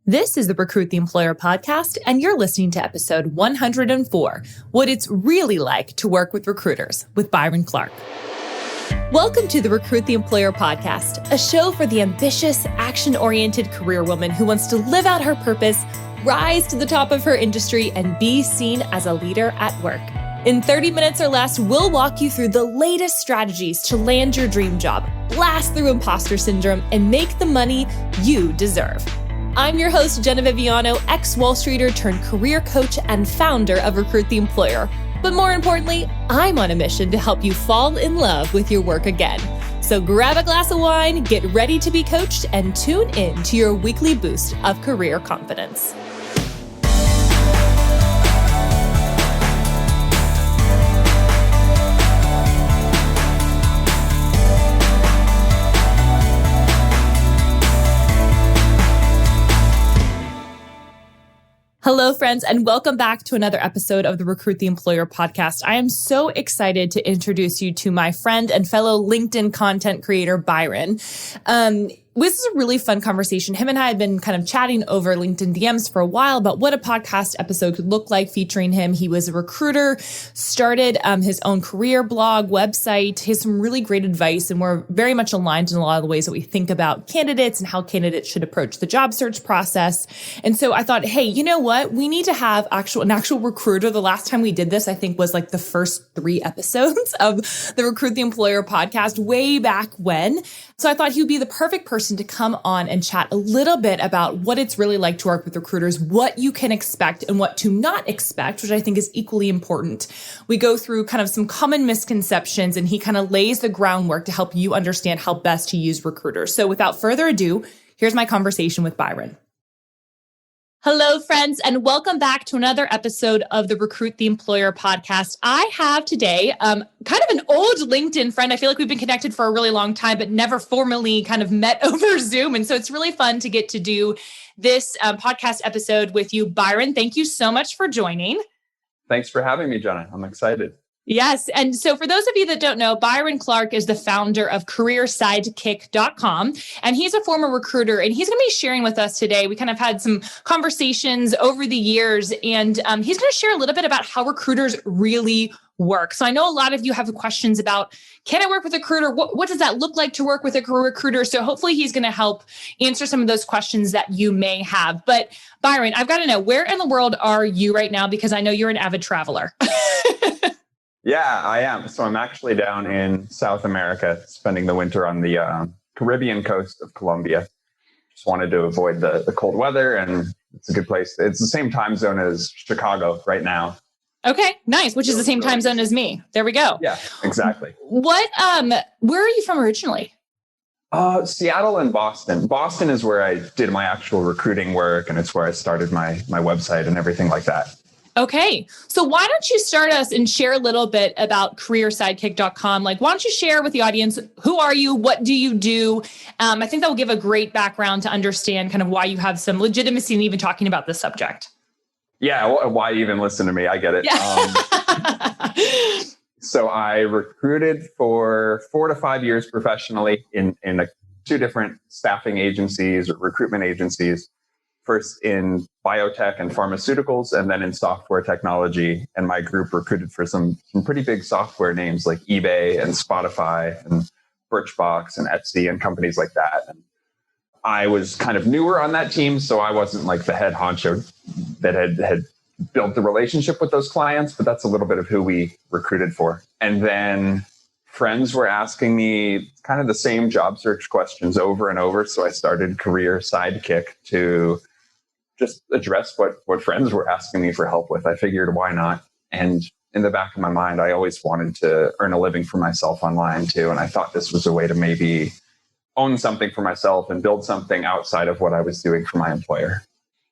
This is the Recruit the Employer podcast, and you're listening to episode 104, What It's Really Like to Work with Recruiters, with Biron Clark. Welcome to the Recruit the Employer podcast, a show for the ambitious, action-oriented career woman who wants to live out her purpose, rise to the top of her industry, and be seen as a leader at work. In 30 minutes or less, we'll walk you through the latest strategies to land your dream job, blast through imposter syndrome, and make the money you deserve. I'm your host, Jena, ex-Wall Streeter turned career coach and founder of Recruit the Employer. But more importantly, I'm on a mission to help you fall in love with your work again. So grab a glass of wine, get ready to be coached, and tune in to your weekly boost of career confidence. Hello, friends, and welcome back to another episode of the Recruit the Employer podcast. I am so excited to introduce you to my friend and fellow LinkedIn content creator, Biron. This is a really fun conversation. Him and I had been kind of chatting over LinkedIn DMs for a while about what a podcast episode could look like featuring him. He was a recruiter, started his own career blog, website. He has some really great advice, and we're very much aligned in a lot of the ways that we think about candidates and how candidates should approach the job search process. And so I thought, hey, you know what? We need to have an actual recruiter. The last time we did this, I think, was like the first 3 episodes of the Recruit the Employer podcast way back when. So I thought he would be the perfect person to come on and chat a little bit about what it's really like to work with recruiters, what you can expect and what to not expect, which I think is equally important. We go through kind of some common misconceptions, and he kind of lays the groundwork to help you understand how best to use recruiters. So without further ado, here's my conversation with Biron. Hello, friends, and welcome back to another episode of the Recruit the Employer podcast. I have today kind of an old LinkedIn friend. I feel like we've been connected for a really long time, but never formally kind of met over Zoom. And so it's really fun to get to do this podcast episode with you, Biron. Thank you so much for joining. Thanks for having me, Jena. I'm excited. Yes. And so for those of you that don't know, Biron Clark is the founder of careersidekick.com, and he's a former recruiter, and he's going to be sharing with us today. We kind of had some conversations over the years, and he's going to share a little bit about how recruiters really work. So I know a lot of you have questions about, can I work with a recruiter? What does that look like to work with a recruiter? So hopefully he's going to help answer some of those questions that you may have. But Biron, I've got to know, where in the world are you right now? Because I know you're an avid traveler. Yeah, I am. So I'm actually down in South America, spending the winter on the Caribbean coast of Colombia. Just wanted to avoid the cold weather, and it's a good place. It's the same time zone as Chicago right now. Okay, nice. Which is the same time zone as me. There we go. Yeah, exactly. Where are you from originally? Seattle and Boston. Boston is where I did my actual recruiting work, and it's where I started my website and everything like that. Okay. So why don't you start us and share a little bit about careersidekick.com? Like, why don't you share with the audience, who are you? What do you do? I think that will give a great background to understand kind of why you have some legitimacy in even talking about this subject. Yeah. Why even listen to me? I get it. Yeah. So I recruited for 4 to 5 years professionally in 2 different staffing agencies or recruitment agencies. First in biotech and pharmaceuticals, and then in software technology. And my group recruited for some pretty big software names like eBay and Spotify and Birchbox and Etsy and companies like that. And I was kind of newer on that team, so I wasn't like the head honcho that had built the relationship with those clients, but that's a little bit of who we recruited for. And then friends were asking me kind of the same job search questions over and over. So I started Career Sidekick to just address what friends were asking me for help with. I figured, why not? And in the back of my mind, I always wanted to earn a living for myself online too. And I thought this was a way to maybe own something for myself and build something outside of what I was doing for my employer.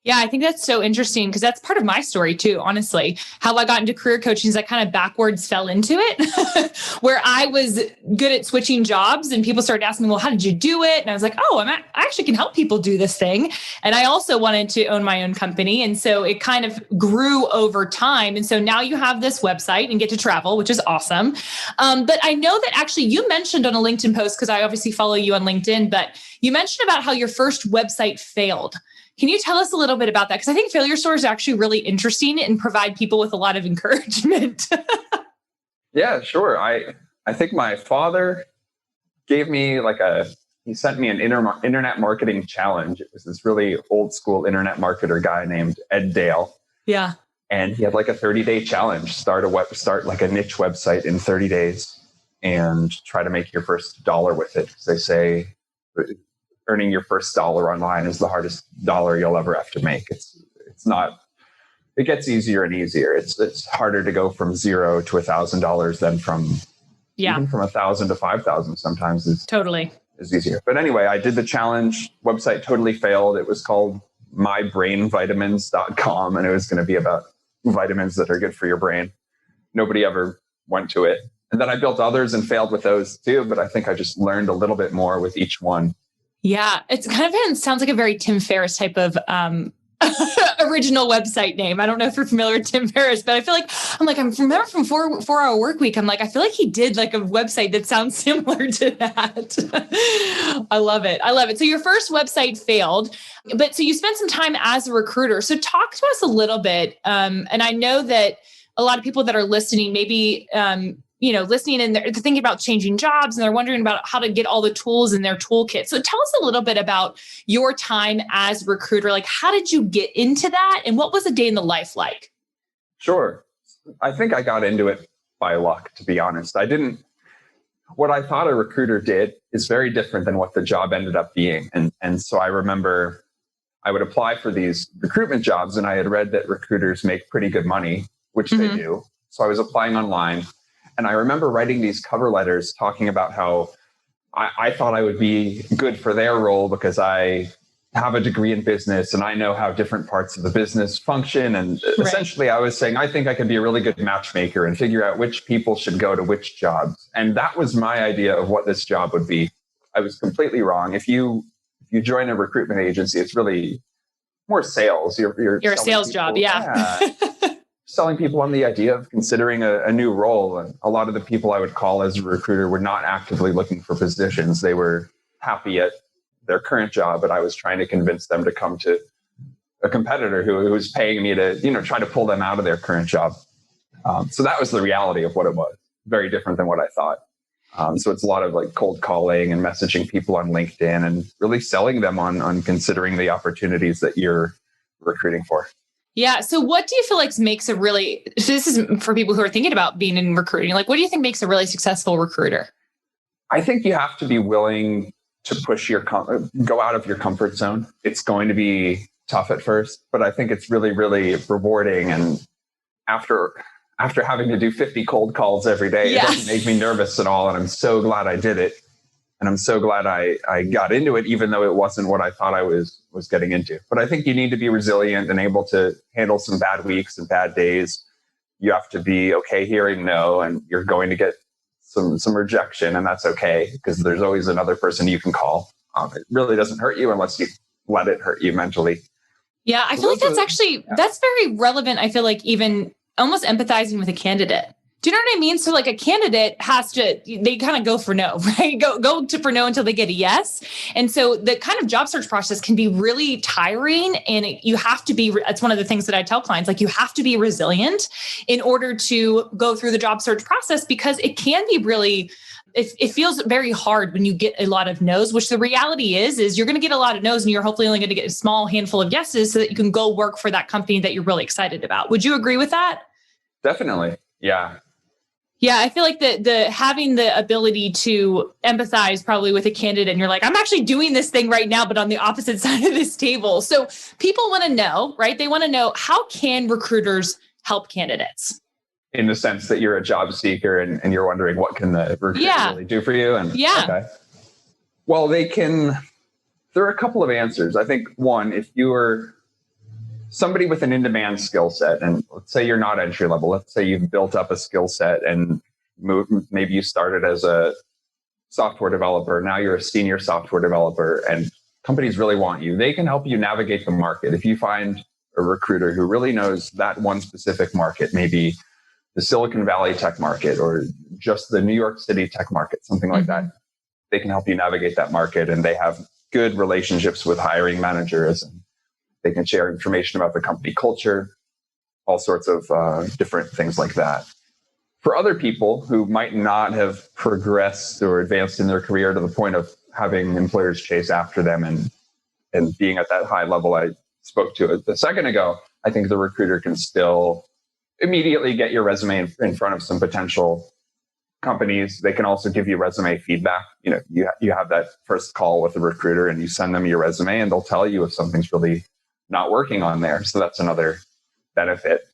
Yeah, I think that's so interesting because that's part of my story too, honestly. How I got into career coaching is I kind of backwards fell into it where I was good at switching jobs and people started asking me, well, how did you do it? And I was like, oh, I actually can help people do this thing. And I also wanted to own my own company. And so it kind of grew over time. And so now you have this website and get to travel, which is awesome. But I know that actually you mentioned on a LinkedIn post, because I obviously follow you on LinkedIn, but You mentioned about how your first website failed. Can you tell us a little bit about that? Because I think failure stories are actually really interesting and provide people with a lot of encouragement. Yeah, sure. I think my father gave me he sent me an internet marketing challenge. It was this really old school internet marketer guy named Ed Dale. Yeah. And he had like a 30-day challenge, start like a niche website in 30 days and try to make your first dollar with it. Because they say earning your first dollar online is the hardest dollar you'll ever have to make. It's not, it gets easier and easier. It's harder to go from $0 to $1,000 than even from 1,000 to 5,000 sometimes is easier. But anyway, I did the challenge. Website totally failed. It was called mybrainvitamins.com, and it was going to be about vitamins that are good for your brain. Nobody ever went to it. And then I built others and failed with those too. But I think I just learned a little bit more with each one. Yeah. It's kind of sounds like a very Tim Ferriss type of original website name. I don't know if you're familiar with Tim Ferriss, but I feel like I remember from 4 Hour Work Week. I'm like, I feel like he did like a website that sounds similar to that. I love it. So your first website failed, but so you spent some time as a recruiter. So talk to us a little bit. And I know that a lot of people that are listening, maybe, listening and they're thinking about changing jobs and they're wondering about how to get all the tools in their toolkit. So tell us a little bit about your time as a recruiter. Like, how did you get into that? And what was a day in the life like? Sure. I think I got into it by luck, to be honest. What I thought a recruiter did is very different than what the job ended up being. And so I remember I would apply for these recruitment jobs and I had read that recruiters make pretty good money, which they do. So I was applying online. And I remember writing these cover letters talking about how I thought I would be good for their role because I have a degree in business and I know how different parts of the business function. And essentially I was saying, I think I could be a really good matchmaker and figure out which people should go to which jobs. And that was my idea of what this job would be. I was completely wrong. If you join a recruitment agency, it's really more sales. You're a sales job. Yeah. Selling people on the idea of considering a new role. And a lot of the people I would call as a recruiter were not actively looking for positions. They were happy at their current job, but I was trying to convince them to come to a competitor who was paying me to, try to pull them out of their current job. So that was the reality of what it was. Very different than what I thought. So it's a lot of like cold calling and messaging people on LinkedIn and really selling them on considering the opportunities that you're recruiting for. Yeah. So what do you feel like makes so this is for people who are thinking about being in recruiting, like what do you think makes a really successful recruiter? I think you have to be willing to push go out of your comfort zone. It's going to be tough at first, but I think it's really, really rewarding. And after having to do 50 cold calls every day, It doesn't make me nervous at all. And I'm so glad I did it. And I'm so glad I got into it, even though it wasn't what I thought I was getting into. But I think you need to be resilient and able to handle some bad weeks and bad days. You have to be okay hearing no, and you're going to get some rejection, and that's okay because there's always another person you can call. It really doesn't hurt you unless you let it hurt you mentally. Yeah, I feel like that's very relevant. I feel like even almost empathizing with a candidate. Do you know what I mean? So like a candidate they kind of go for no, right? Go for no until they get a yes. And so the kind of job search process can be really tiring. And you have to be, that's one of the things that I tell clients, like you have to be resilient in order to go through the job search process because it can be really, it feels very hard when you get a lot of no's, which the reality is you're going to get a lot of no's and you're hopefully only going to get a small handful of yeses so that you can go work for that company that you're really excited about. Would you agree with that? Definitely. Yeah. Yeah, I feel like the having the ability to empathize probably with a candidate and you're like, I'm actually doing this thing right now, but on the opposite side of this table. So people want to know, right? They want to know, how can recruiters help candidates? In the sense that you're a job seeker and you're wondering what can the recruiter really do for you? And okay. Well, there are a couple of answers. I think one, if you're somebody with an in-demand skill set, and let's say you're not entry level, let's say you've built up a skill set and maybe you started as a software developer, now you're a senior software developer and companies really want you. They can help you navigate the market. If you find a recruiter who really knows that one specific market, maybe the Silicon Valley tech market or just the New York City tech market, something like that, they can help you navigate that market, and they have good relationships with hiring managers, and they can share information about the company culture, all sorts of different things like that. For other people who might not have progressed or advanced in their career to the point of having employers chase after them and being at that high level I spoke to a second ago, I think the recruiter can still immediately get your resume in front of some potential companies. They can also give you resume feedback. You have that first call with the recruiter and you send them your resume and they'll tell you if something's really not working on there. So that's another benefit.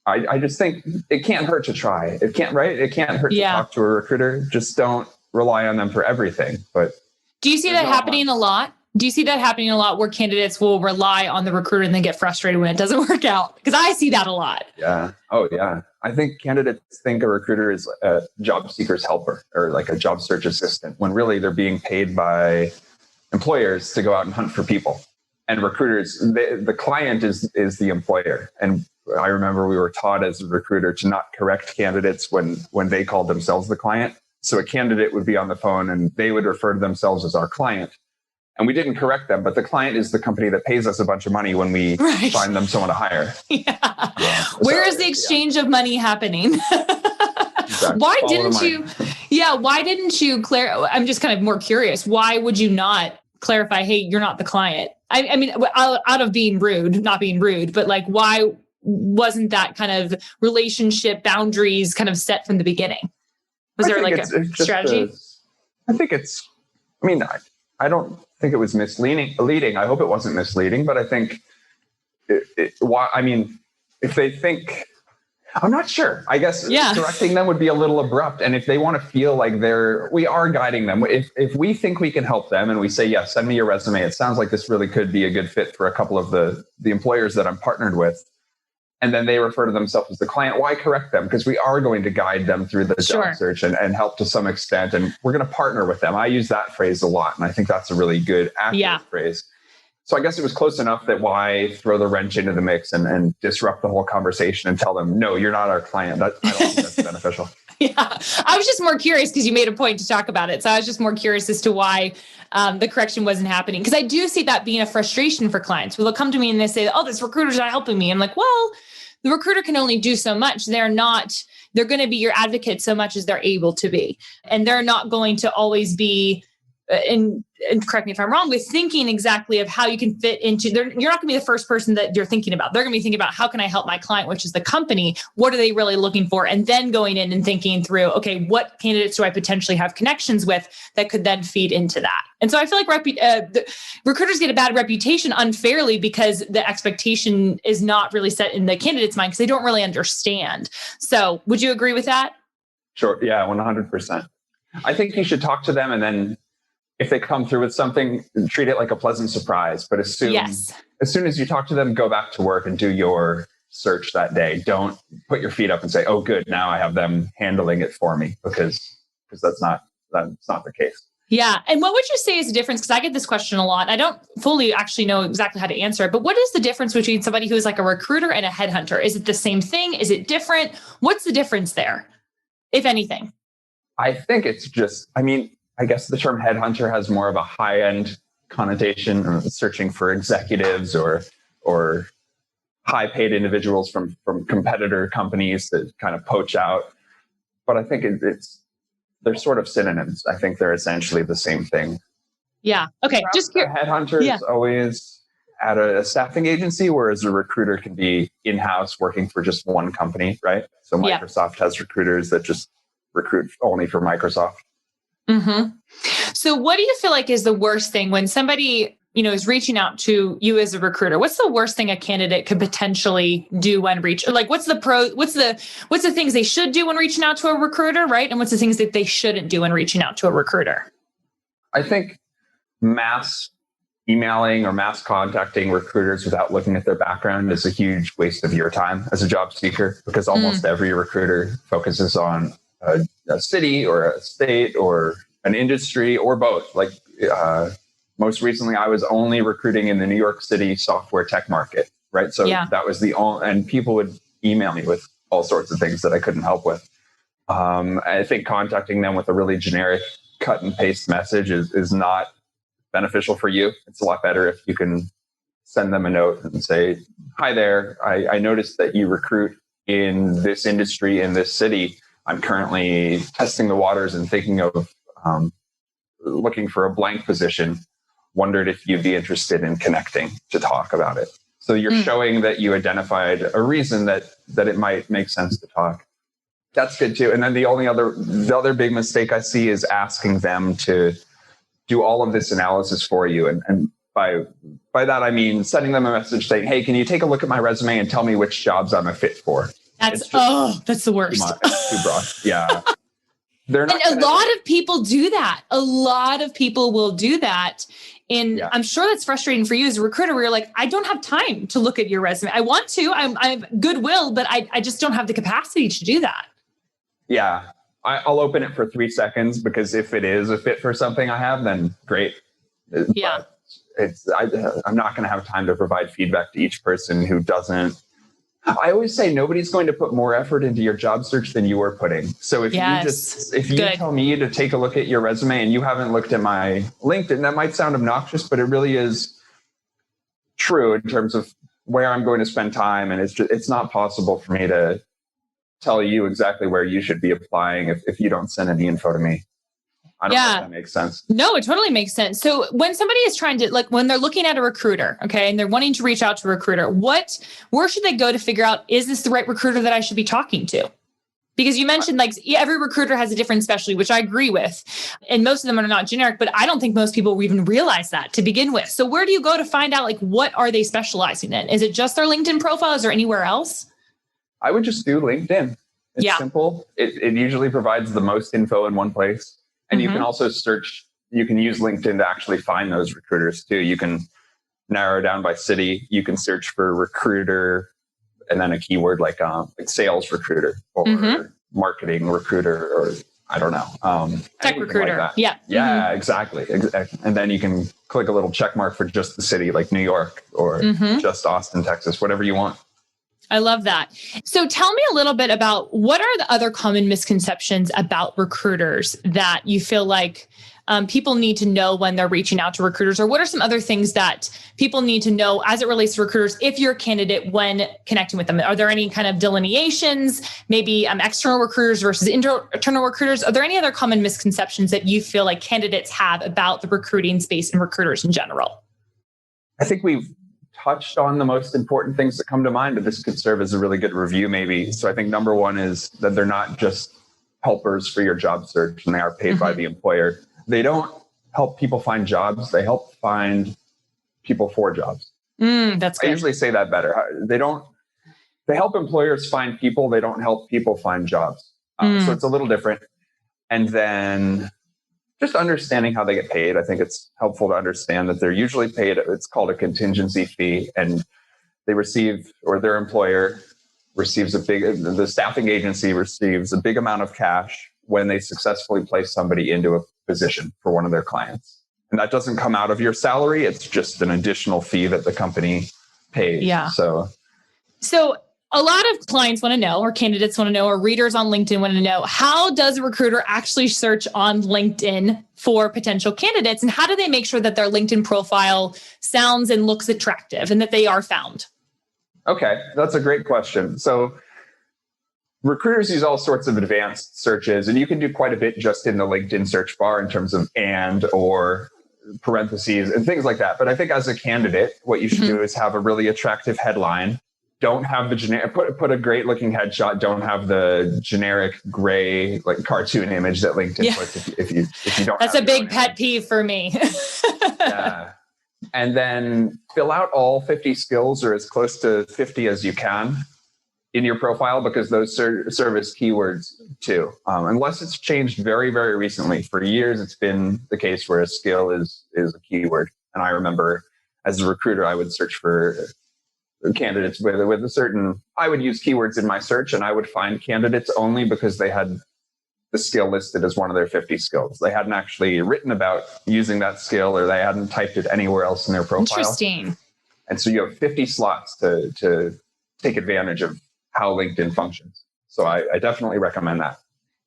I just think it can't hurt to try. It can't, right? It can't hurt to talk to a recruiter. Just don't rely on them for everything. But do you see that happening a lot? Do you see that happening a lot where candidates will rely on the recruiter and then get frustrated when it doesn't work out? Because I see that a lot. Yeah. Oh, yeah. I think candidates think a recruiter is a job seeker's helper or like a job search assistant, when really they're being paid by employers to go out and hunt for people. And recruiters, the client is the employer. And I remember we were taught as a recruiter to not correct candidates when they called themselves the client. So a candidate would be on the phone and they would refer to themselves as our client. And we didn't correct them, but the client is the company that pays us a bunch of money when we find them someone to hire. Yeah. Where is the exchange of money happening? Exactly. Why didn't you clarify? I'm just kind of more curious. Why would you not clarify, hey, you're not the client? I mean, out of being rude, not being rude, but like, why wasn't that kind of relationship boundaries kind of set from the beginning? Was there like a strategy? I don't think it was misleading. I hope it wasn't misleading, but I think if they think, I'm not sure. I guess correcting them would be a little abrupt. And if they want to feel like we are guiding them, if we think we can help them and we say, yes, send me your resume. It sounds like this really could be a good fit for a couple of the employers that I'm partnered with. And then they refer to themselves as the client. Why correct them? Because we are going to guide them through the job search and help to some extent. And we're going to partner with them. I use that phrase a lot. And I think that's a really good, accurate phrase. So I guess it was close enough that why throw the wrench into the mix and disrupt the whole conversation and tell them, no, you're not our client. I don't think that's beneficial. Yeah. I was just more curious because you made a point to talk about it. So I was just more curious as to why the correction wasn't happening. Because I do see that being a frustration for clients. They'll come to me and they say, oh, this recruiter's not helping me. I'm like, well, the recruiter can only do so much. They're going to be your advocate so much as they're able to be. And they're not going to always be, and correct me if I'm wrong, with thinking exactly of how you can fit into, you're not going to be the first person that you're thinking about. They're going to be thinking about, how can I help my client, which is the company? What are they really looking for? And then going in and thinking through, okay, what candidates do I potentially have connections with that could then feed into that? And so I feel like the recruiters get a bad reputation unfairly because the expectation is not really set in the candidate's mind because they don't really understand. So would you agree with that? Sure. Yeah, 100%. I think you should talk to them, and then if they come through with something, treat it like a pleasant surprise. But as soon as you talk to them, go back to work and do your search that day. Don't put your feet up and say, oh, good, now I have them handling it for me, because that's not the case. Yeah. And what would you say is the difference? Because I get this question a lot. I don't fully actually know exactly how to answer it, but what is the difference between somebody who is like a recruiter and a headhunter? Is it the same thing? Is it different? What's the difference there, if anything? I think it's just, I guess the term headhunter has more of a high-end connotation, searching for executives or high-paid individuals from competitor companies that kind of poach out. But I think they're sort of synonyms. I think they're essentially the same thing. Yeah. Okay. Perhaps just a headhunter is always at a staffing agency, whereas a recruiter can be in-house working for just one company, right? So Microsoft has recruiters that just recruit only for Microsoft. Mm-hmm. So what do you feel like is the worst thing when somebody, is reaching out to you as a recruiter? What's the worst thing a candidate could potentially do when what's the things they should do when reaching out to a recruiter, right? And what's the things that they shouldn't do when reaching out to a recruiter? I think mass emailing or mass contacting recruiters without looking at their background is a huge waste of your time as a job seeker, because almost every recruiter focuses on a city or a state or an industry or both. Like most recently, I was only recruiting in the New York City software tech market, right? So that was the only, and people would email me with all sorts of things that I couldn't help with. I think contacting them with a really generic cut and paste message is not beneficial for you. It's a lot better if you can send them a note and say, hi there, I noticed that you recruit in this industry in this city. I'm currently testing the waters and thinking of looking for a blank position. Wondered if you'd be interested in connecting to talk about it. So you're showing that you identified a reason that it might make sense to talk. That's good too. And then the other big mistake I see is asking them to do all of this analysis for you. And by that, I mean sending them a message saying, hey, can you take a look at my resume and tell me which jobs I'm a fit for? That's the worst. It's too broad. Yeah. And a lot of people do that. A lot of people will do that. And I'm sure that's frustrating for you as a recruiter where you're like, I don't have time to look at your resume. I want to, I have goodwill, but I just don't have the capacity to do that. Yeah. I'll open it for 3 seconds because if it is a fit for something I have, then great. Yeah. But I'm not going to have time to provide feedback to each person who doesn't. I always say nobody's going to put more effort into your job search than you are putting. So if you tell me to take a look at your resume and you haven't looked at my LinkedIn, that might sound obnoxious, but it really is true in terms of where I'm going to spend time. And it's not possible for me to tell you exactly where you should be applying if you don't send any info to me. I don't know if that makes sense. No, it totally makes sense. So when somebody is trying to, when they're looking at a recruiter, okay, and they're wanting to reach out to a recruiter, where should they go to figure out, is this the right recruiter that I should be talking to? Because you mentioned every recruiter has a different specialty, which I agree with. And most of them are not generic, but I don't think most people even realize that to begin with. So where do you go to find out, what are they specializing in? Is it just their LinkedIn profile? Is there anywhere else? I would just do LinkedIn. It's simple. It usually provides the most info in one place. And you can also you can use LinkedIn to actually find those recruiters too. You can narrow down by city. You can search for recruiter and then a keyword like sales recruiter or marketing recruiter or I don't know. Tech recruiter. Like yeah. Yeah, exactly. And then you can click a little check mark for just the city like New York or just Austin, Texas, whatever you want. I love that. So tell me a little bit about what are the other common misconceptions about recruiters that you feel like people need to know when they're reaching out to recruiters, or what are some other things that people need to know as it relates to recruiters if you're a candidate when connecting with them? Are there any kind of delineations, maybe external recruiters versus internal recruiters? Are there any other common misconceptions that you feel like candidates have about the recruiting space and recruiters in general? I think we've touched on the most important things that come to mind, but this could serve as a really good review maybe. So I think number one is that they're not just helpers for your job search and they are paid by the employer. They don't help people find jobs. They help find people for jobs. That's good. I usually say that better. They help employers find people. They don't help people find jobs. So it's a little different. And then just understanding how they get paid. I think it's helpful to understand that they're usually paid, it's called a contingency fee, and they receive, or their employer receives the staffing agency receives a big amount of cash when they successfully place somebody into a position for one of their clients. And that doesn't come out of your salary. It's just an additional fee that the company pays. Yeah. So a lot of clients want to know, or candidates want to know, or readers on LinkedIn want to know, how does a recruiter actually search on LinkedIn for potential candidates? And how do they make sure that their LinkedIn profile sounds and looks attractive and that they are found? Okay, that's a great question. So recruiters use all sorts of advanced searches, and you can do quite a bit just in the LinkedIn search bar in terms of and or parentheses and things like that. But I think as a candidate, what you should do is have a really attractive headline. Don't have the generic, put a great looking headshot. Don't have the generic gray, cartoon image that LinkedIn puts if you don't. That's a big pet peeve for me. Yeah. And then fill out all 50 skills or as close to 50 as you can in your profile, because those serve as keywords too. Unless it's changed very, very recently. For years, it's been the case where a skill is a keyword. And I remember as a recruiter, I would search for candidates with a certain, I would use keywords in my search, and I would find candidates only because they had the skill listed as one of their 50 skills. They hadn't actually written about using that skill, or they hadn't typed it anywhere else in their profile. Interesting. And so you have 50 slots to take advantage of how LinkedIn functions. So I definitely recommend that.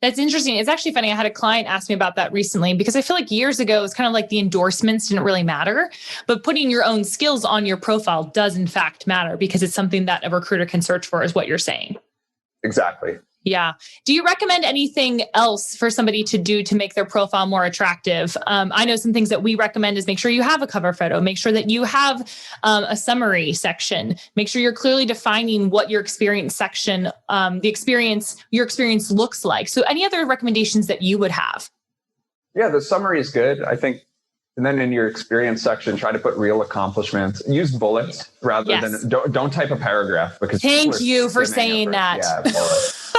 That's interesting. It's actually funny. I had a client ask me about that recently because I feel like years ago, it was kind of like the endorsements didn't really matter, but putting your own skills on your profile does in fact matter because it's something that a recruiter can search for, is what you're saying. Exactly. Yeah. Do you recommend anything else for somebody to do to make their profile more attractive? I know some things that we recommend is make sure you have a cover photo, make sure that you have a summary section, make sure you're clearly defining what your experience section, your experience looks like. So any other recommendations that you would have? Yeah, the summary is good, I think. And then in your experience section, try to put real accomplishments. Use bullets rather than don't type a paragraph, because thank you for saying that. Yeah, bullets.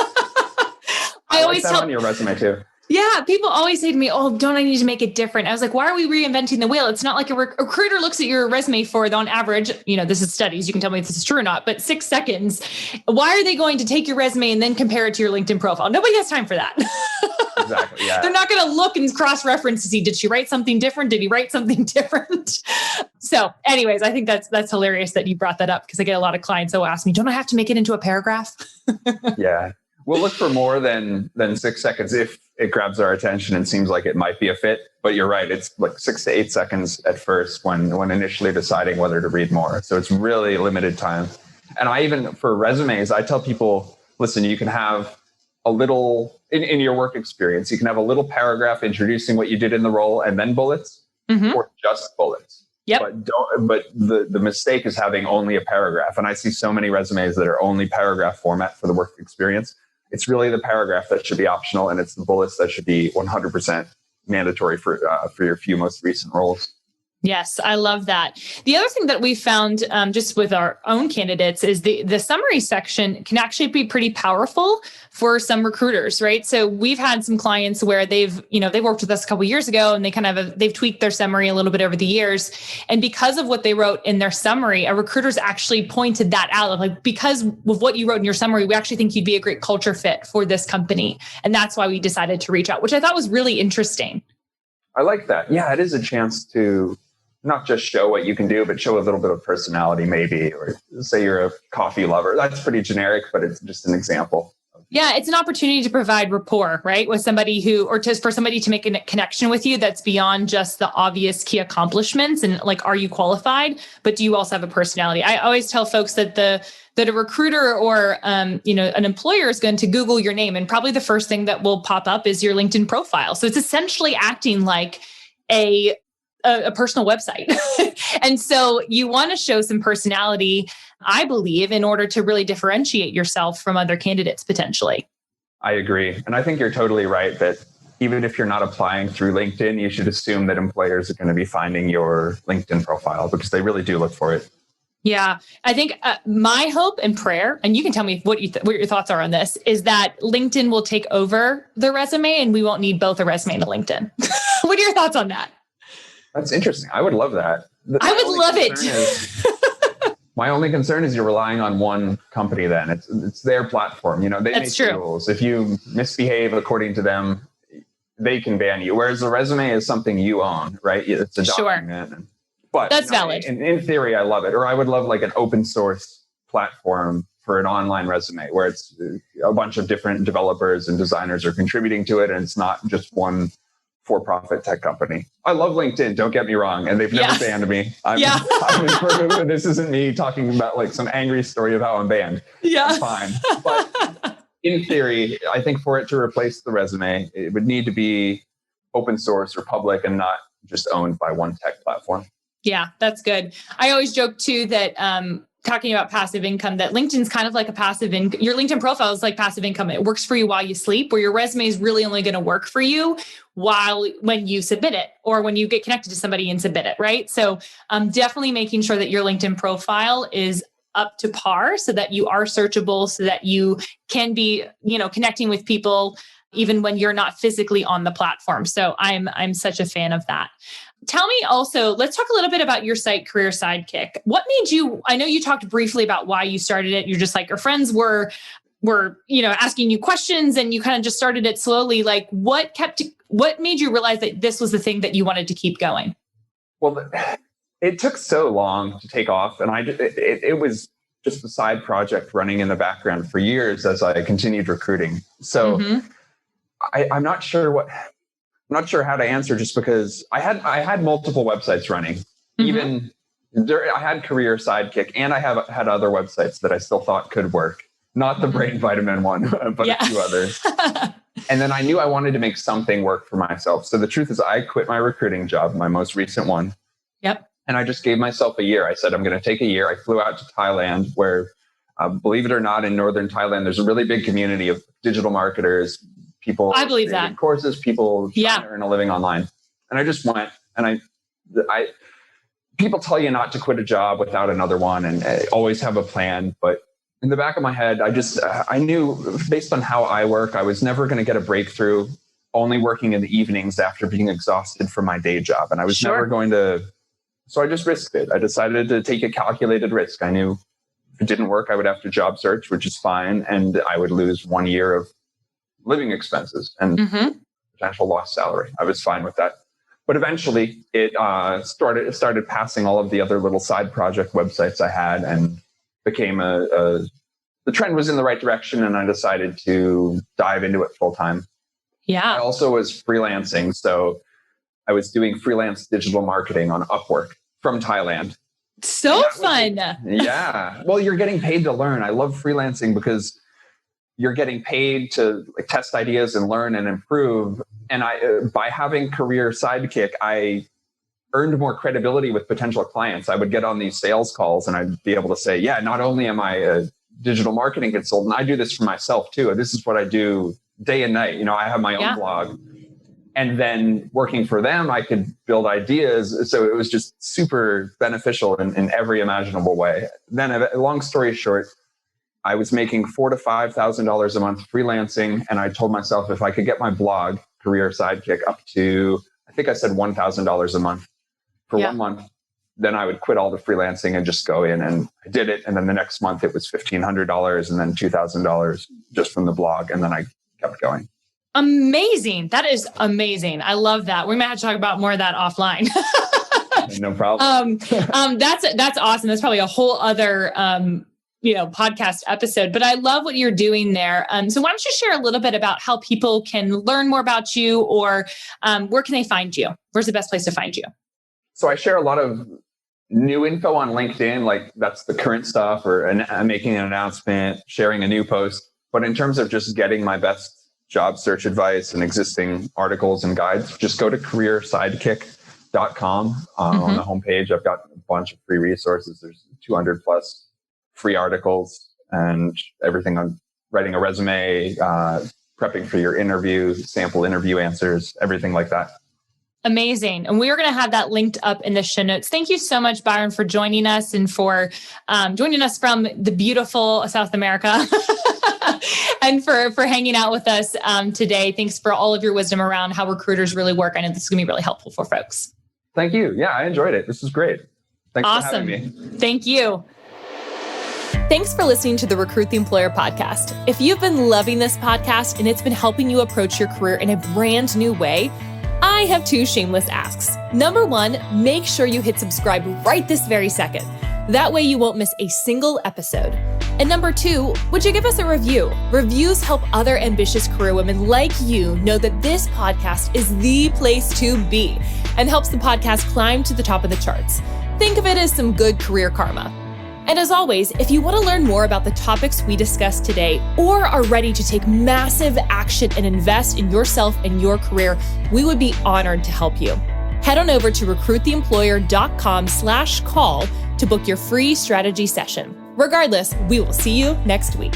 I always tell on your resume too. Yeah, people always say to me, "Oh, don't I need to make it different?" I was like, "Why are we reinventing the wheel?" It's not like a recruiter looks at your resume for, on average, this is studies. You can tell me if this is true or not, but 6 seconds. Why are they going to take your resume and then compare it to your LinkedIn profile? Nobody has time for that. Exactly. Yeah. They're not going to look and cross-reference to see, did she write something different? Did he write something different? So anyways, I think that's hilarious that you brought that up, because I get a lot of clients who ask me, don't I have to make it into a paragraph? Yeah. We'll look for more than 6 seconds if it grabs our attention and seems like it might be a fit. But you're right. It's like 6 to 8 seconds at first when initially deciding whether to read more. So it's really limited time. And I even, for resumes, I tell people, listen, you can have a little, in your work experience, you can have a little paragraph introducing what you did in the role and then bullets, or just bullets. Yep. But the mistake is having only a paragraph. And I see so many resumes that are only paragraph format for the work experience. It's really the paragraph that should be optional, and it's the bullets that should be 100% mandatory for your few most recent roles. Yes, I love that. The other thing that we found just with our own candidates is the summary section can actually be pretty powerful for some recruiters, right? So we've had some clients where they've worked with us a couple of years ago, and they've tweaked their summary a little bit over the years. And because of what they wrote in their summary, a recruiter's actually pointed that out of like, because of what you wrote in your summary, we actually think you'd be a great culture fit for this company. And that's why we decided to reach out, which I thought was really interesting. I like that. Yeah, it is a chance to not just show what you can do, but show a little bit of personality, maybe, or say you're a coffee lover. That's pretty generic, but it's just an example. Yeah, it's an opportunity to provide rapport, right? With somebody for somebody to make a connection with you that's beyond just the obvious key accomplishments and like, are you qualified? But do you also have a personality? I always tell folks that that a recruiter or an employer is going to Google your name, and probably the first thing that will pop up is your LinkedIn profile. So it's essentially acting like a personal website. And so you want to show some personality, I believe, in order to really differentiate yourself from other candidates potentially. I agree. And I think you're totally right that even if you're not applying through LinkedIn, you should assume that employers are going to be finding your LinkedIn profile, because they really do look for it. Yeah, I think my hope and prayer, and you can tell me what your thoughts are on this, is that LinkedIn will take over the resume and we won't need both a resume and a LinkedIn. What are your thoughts on that? That's interesting. I would love that. I would love it. My only concern is you're relying on one company then. It's their platform. They make the rules. If you misbehave according to them, they can ban you. Whereas the resume is something you own, right? It's a document. Sure. But that's valid. In theory, I love it. Or I would love like an open source platform for an online resume where it's a bunch of different developers and designers are contributing to it, and it's not just one for-profit tech company. I love LinkedIn, don't get me wrong, and they've never banned me. This isn't me talking about like some angry story of how I'm banned. Yeah, I'm fine. But in theory, I think for it to replace the resume, it would need to be open source or public and not just owned by one tech platform. Yeah, that's good. I always joke too that talking about passive income, that LinkedIn's kind of like a passive income. Your LinkedIn profile is like passive income. It works for you while you sleep, where your resume is really only going to work for you when you submit it or when you get connected to somebody and submit it, right? So definitely making sure that your LinkedIn profile is up to par so that you are searchable, so that you can be, connecting with people even when you're not physically on the platform. So I'm such a fan of that. Tell me also, let's talk a little bit about your site, Career Sidekick. What made you, I know you talked briefly about why you started it. You're just like, your friends were asking you questions and you kind of just started it slowly. Like what made you realize that this was the thing that you wanted to keep going? Well, it took so long to take off, and it was just a side project running in the background for years as I continued recruiting. So I'm not sure how to answer, just because I had multiple websites running. Even I had Career Sidekick, and I had other websites that I still thought could work. Not the brain vitamin one, but a few others. And then I knew I wanted to make something work for myself. So the truth is, I quit my recruiting job, my most recent one. Yep. And I just gave myself a year. I said, I'm going to take a year. I flew out to Thailand, where, believe it or not, in northern Thailand, there's a really big community of digital marketers, people. I believe that. Courses, people trying to earn a living online. And I just went, and I people tell you not to quit a job without another one, and always have a plan. But in the back of my head, I knew, based on how I work, I was never going to get a breakthrough only working in the evenings after being exhausted from my day job. And I was never going to, so I just risked it. I decided to take a calculated risk. I knew if it didn't work, I would have to job search, which is fine. And I would lose 1 year of living expenses and potential lost salary. I was fine with that. But eventually it started passing all of the other little side project websites I had, and became the trend was in the right direction, and I decided to dive into it full time. Yeah. I also was freelancing. So I was doing freelance digital marketing on Upwork from Thailand. So fun. Yeah. Well, you're getting paid to learn. I love freelancing because you're getting paid to test ideas and learn and improve. And by having Career Sidekick, I earned more credibility with potential clients. I would get on these sales calls and I'd be able to say, yeah, not only am I a digital marketing consultant, I do this for myself too. This is what I do day and night. I have my own blog. And then working for them, I could build ideas. So it was just super beneficial in every imaginable way. Then, long story short, I was making $4,000 to $5,000 a month freelancing. And I told myself, if I could get my blog, Career Sidekick, up to, I think I said $1,000 a month for 1 month, then I would quit all the freelancing and just go in. And I did it. And then the next month it was $1,500 and then $2,000 just from the blog. And then I kept going. Amazing. That is amazing. I love that. We might have to talk about more of that offline. No problem. That's awesome. That's probably a whole other, podcast episode, but I love what you're doing there. So why don't you share a little bit about how people can learn more about you, or where can they find you? Where's the best place to find you? So I share a lot of new info on LinkedIn, like that's the current stuff, or making an announcement, sharing a new post. But in terms of just getting my best job search advice and existing articles and guides, just go to careersidekick.com. On the homepage, I've got a bunch of free resources. There's 200 plus free articles and everything on writing a resume, prepping for your interview, sample interview answers, everything like that. Amazing. And we are going to have that linked up in the show notes. Thank you so much, Biron, for joining us and for joining us from the beautiful South America and for hanging out with us today. Thanks for all of your wisdom around how recruiters really work. I know this is going to be really helpful for folks. Thank you. Yeah, I enjoyed it. This was great. Thanks for having me. Thank you. Thanks for listening to the Recruit the Employer podcast. If you've been loving this podcast and it's been helping you approach your career in a brand new way, I have 2 shameless asks. Number 1, make sure you hit subscribe right this very second. That way you won't miss a single episode. And number 2, would you give us a review? Reviews help other ambitious career women like you know that this podcast is the place to be and helps the podcast climb to the top of the charts. Think of it as some good career karma. And as always, if you want to learn more about the topics we discussed today or are ready to take massive action and invest in yourself and your career, we would be honored to help you. Head on over to recruittheemployer.com/call to book your free strategy session. Regardless, we will see you next week.